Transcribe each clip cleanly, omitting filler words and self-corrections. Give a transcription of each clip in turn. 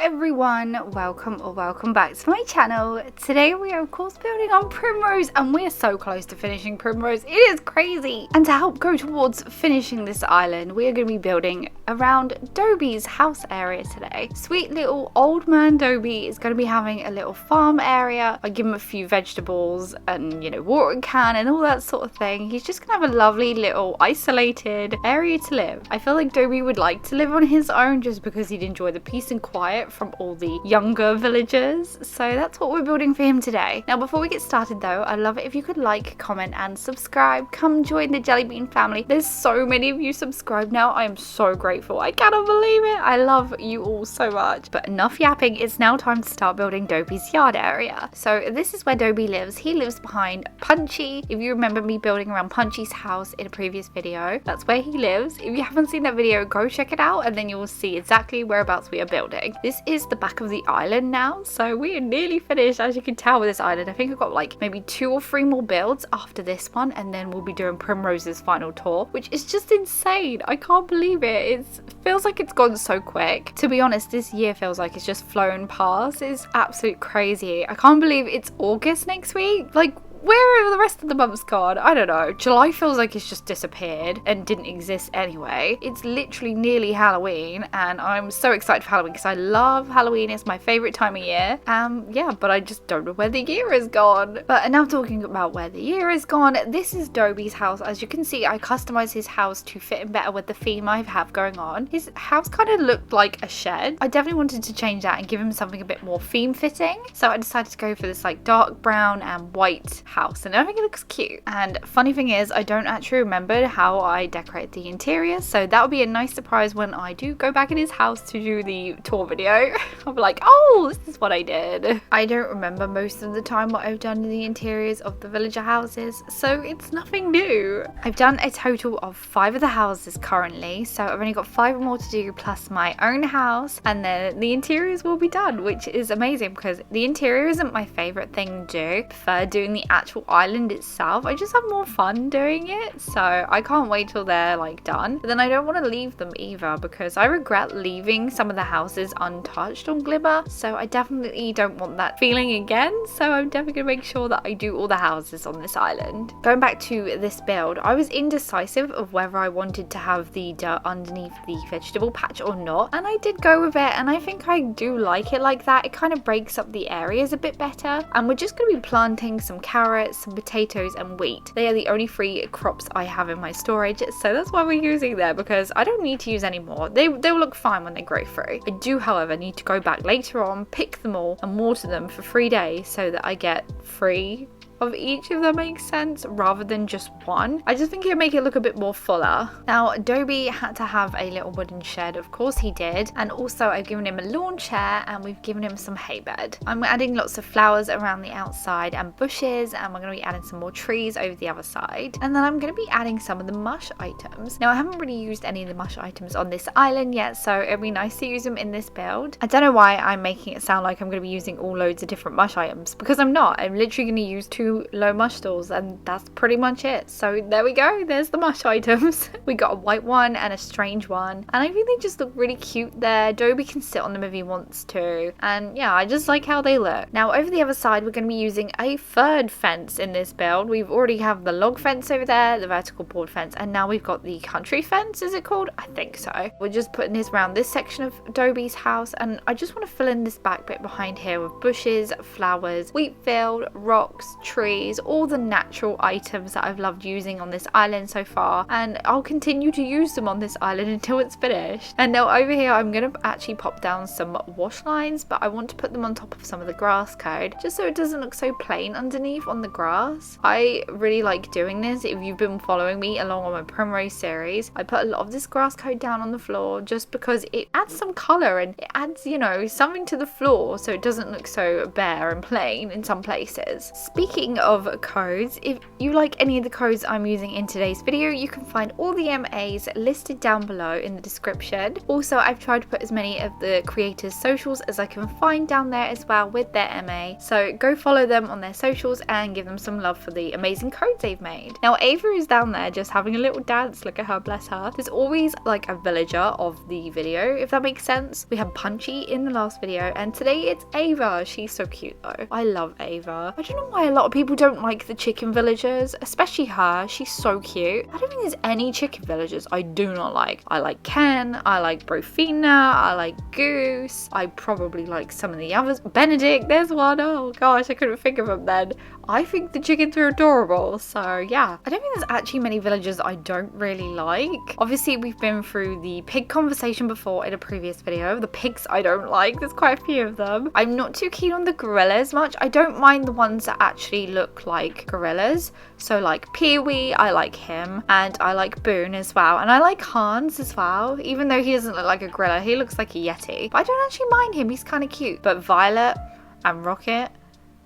everyone, welcome back to my channel. Today we are of course building on Primrose, and we're so close to finishing Primrose, it is crazy. And to help go towards finishing this island, we are going to be building around Dobie's house area today. Sweet little old man Dobie is going to be having a little farm area. I give him a few vegetables and, you know, watering can and all that sort of thing. He's just going to have a lovely little isolated area to live. I feel like Dobie would like to live on his own just because he'd enjoy the peace and quiet from all the younger villagers. So that's what we're building for him today. Now before we get started though, I'd love it if you could like, comment and subscribe. Come join the Jellybean family. There's so many of you subscribed now. I am so grateful. I cannot believe it. I love you all so much. But enough yapping. It's now time to start building Dobie's yard area. So this is where Dobie lives. He lives behind Punchy. If you remember me building around Punchy's house in a previous video, that's where he lives. If you haven't seen that video, go check it out and then you will see exactly whereabouts we are building. This is the back of the island now, so we are nearly finished, as you can tell, with this island. I think I've got like maybe 2 or 3 more builds after this one, and then we'll be doing Primrose's final tour, which is just insane. I can't believe it. It feels like it's gone so quick. To be honest, this year feels like it's just flown past. It's absolute crazy. I can't believe it's August next week. Like, where are the rest of the months gone? I don't know. July feels like it's just disappeared and didn't exist anyway. It's literally nearly Halloween and I'm so excited for Halloween because I love Halloween. It's my favourite time of year. Yeah, but I just don't know where the year is gone. But enough talking about where the year is gone. This is Dobie's house. As you can see, I customized his house to fit in better with the theme I have going on. His house kind of looked like a shed. I definitely wanted to change that and give him something a bit more theme fitting. So I decided to go for this like dark brown and white house, and I think it looks cute. And funny thing is, I don't actually remember how I decorate the interior, so that will be a nice surprise when I do go back in his house to do the tour video. I'll be like, oh, this is what I did. I don't remember most of the time what I've done in the interiors of the villager houses, so it's nothing new. I've done a total of 5 of the houses currently, so I've only got 5 more to do plus my own house, and then the interiors will be done, which is amazing because the interior isn't my favorite thing to do. I prefer doing the actual island itself. I just have more fun doing it, so I can't wait till they're like done. But then I don't want to leave them either because I regret leaving some of the houses untouched on Glimmer, so I definitely don't want that feeling again. So I'm definitely gonna make sure that I do all the houses on this island. Going back to this build, I was indecisive of whether I wanted to have the dirt underneath the vegetable patch or not, and I did go with it, and I think I do like it like that. It kind of breaks up the areas a bit better, and we're just going to be planting some carrots, some potatoes and wheat. They are the only 3 crops I have in my storage, so that's why we're using them, because I don't need to use any more. They will look fine when they grow through. I do, however, need to go back later on, pick them all and water them for 3 days so that I get 3 of each, if that makes sense, rather than just 1. I just think it'll make it look a bit more fuller. Now Dobie had to have a little wooden shed, of course he did, and also I've given him a lawn chair and we've given him some hay bed. I'm adding lots of flowers around the outside and bushes, and we're going to be adding some more trees over the other side, and then I'm going to be adding some of the mush items. Now I haven't really used any of the mush items on this island yet, so it'll be nice to use them in this build. I don't know why I'm making it sound like I'm going to be using all loads of different mush items, because I'm not. I'm literally going to use 2 low mush stalls and that's pretty much it. So there we go, there's the mush items. We got a white one and a strange one, and I think they just look really cute there. Dobie can sit on them if he wants to, and yeah, I just like how they look. Now over the other side we're going to be using a 3rd fence in this build. We've already have the log fence over there, the vertical board fence, and now we've got the country fence, is it called? I think so. We're just putting this around this section of Dobie's house, and I just want to fill in this back bit behind here with bushes, flowers, wheat field, rocks, trees, all the natural items that I've loved using on this island so far, and I'll continue to use them on this island until it's finished. And now over here I'm going to actually pop down some wash lines, but I want to put them on top of some of the grass code just so it doesn't look so plain underneath on the grass. I really like doing this. If you've been following me along on my Primrose series, I put a lot of this grass code down on the floor just because it adds some colour and it adds, you know, something to the floor so it doesn't look so bare and plain in some places. Speaking speaking of codes, if you like any of the codes I'm using in today's video, you can find all the MAs listed down below in the description. Also, I've tried to put as many of the creators' socials as I can find down there as well with their MA. So go follow them on their socials and give them some love for the amazing codes they've made. Now Ava is down there just having a little dance. Look at her, bless her. There's always like a villager of the video, if that makes sense. We had Punchy in the last video and today it's Ava. She's so cute though. I love Ava. I don't know why a lot of people don't like the chicken villagers, especially her. She's so cute. I don't think there's any chicken villagers I do not like. I like Ken, I like Brofina, I like Goose, I probably like some of the others. Benedict, there's one. Oh gosh, I couldn't think of him then. I think the chickens are adorable, so yeah. I don't think there's actually many villagers I don't really like. Obviously, we've been through the pig conversation before in a previous video. The pigs I don't like, there's quite a few of them. I'm not too keen on the gorillas much. I don't mind the ones that actually look like gorillas. So like Pee-wee, I like him, and I like Boone as well, and I like Hans as well, even though he doesn't look like a gorilla, he looks like a yeti. But I don't actually mind him, he's kind of cute. But Violet and Rocket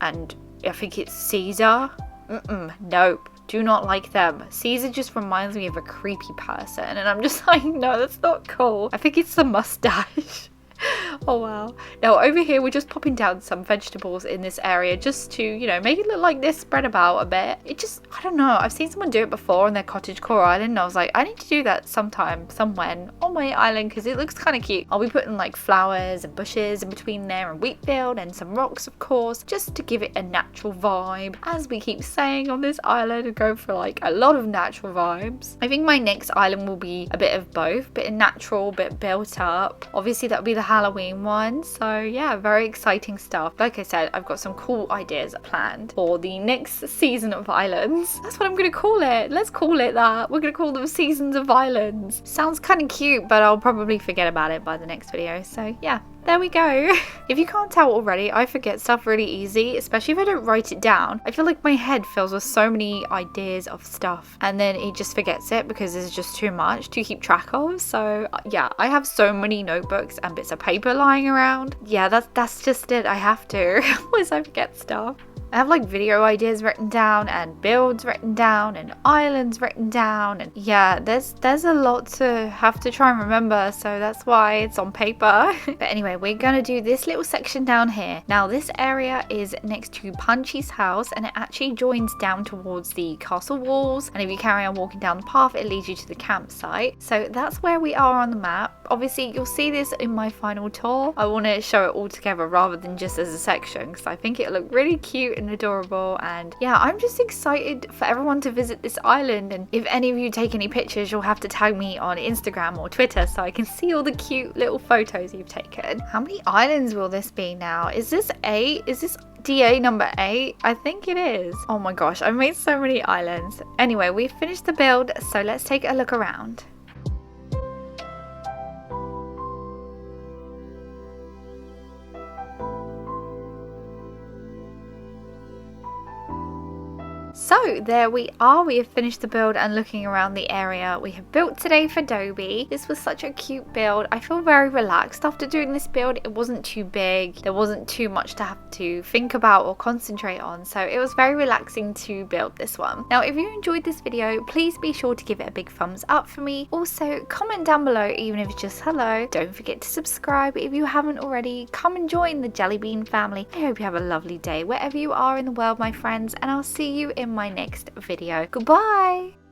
and I think it's Caesar. Nope. Do not like them. Caesar just reminds me of a creepy person and I'm just like, no, that's not cool. I think it's the mustache. Oh wow. Now over here we're just popping down some vegetables in this area just to, you know, make it look like this spread about a bit. It just, I don't know, I've seen someone do it before on their cottagecore island and I was like, I need to do that sometime, somewhere on my island because it looks kind of cute. I'll be putting like flowers and bushes in between there and wheat field and some rocks of course, just to give it a natural vibe. As we keep saying on this island, we go for like a lot of natural vibes. I think my next island will be a bit of both, bit natural, bit built up. Obviously that would be the Halloween one, so yeah, very exciting stuff. Like I said, I've got some cool ideas planned for the next season of islands. That's what I'm gonna call it. Let's call it that. We're gonna call them seasons of islands. Sounds kind of cute, but I'll probably forget about it by the next video, so yeah. There we go. If you can't tell already, I forget stuff really easy, especially if I don't write it down. I feel like my head fills with so many ideas of stuff and then it just forgets it because there's just too much to keep track of. So yeah, I have so many notebooks and bits of paper lying around. Yeah, that's just it. I have to, otherwise I forget stuff. I have like video ideas written down and builds written down and islands written down, and yeah, there's a lot to have to try and remember, so that's why it's on paper. But anyway, we're gonna do this little section down here. Now this area is next to Punchy's house and it actually joins down towards the castle walls, and if you carry on walking down the path it leads you to the campsite. So that's where we are on the map. Obviously you'll see this in my final tour. I want to show it all together rather than just as a section because I think it'll look really cute and adorable, and yeah, I'm just excited for everyone to visit this island. And if any of you take any pictures, you'll have to tag me on Instagram or Twitter so I can see all the cute little photos you've taken. How many islands will this be now? Is this 8? Is this DA number 8? I think it is. Oh my gosh, I've made so many islands. Anyway, we've finished the build, so let's take a look around. So there we are, we have finished the build and looking around the area we have built today for Dobie. This was such a cute build. I feel very relaxed after doing this build. It wasn't too big, there wasn't too much to have to think about or concentrate on, so it was very relaxing to build this one. Now if you enjoyed this video, please be sure to give it a big thumbs up for me. Also comment down below even if it's just hello. Don't forget to subscribe if you haven't already. Come and join the Jellybean family. I hope you have a lovely day wherever you are in the world, my friends, and I'll see you in my next video. Goodbye!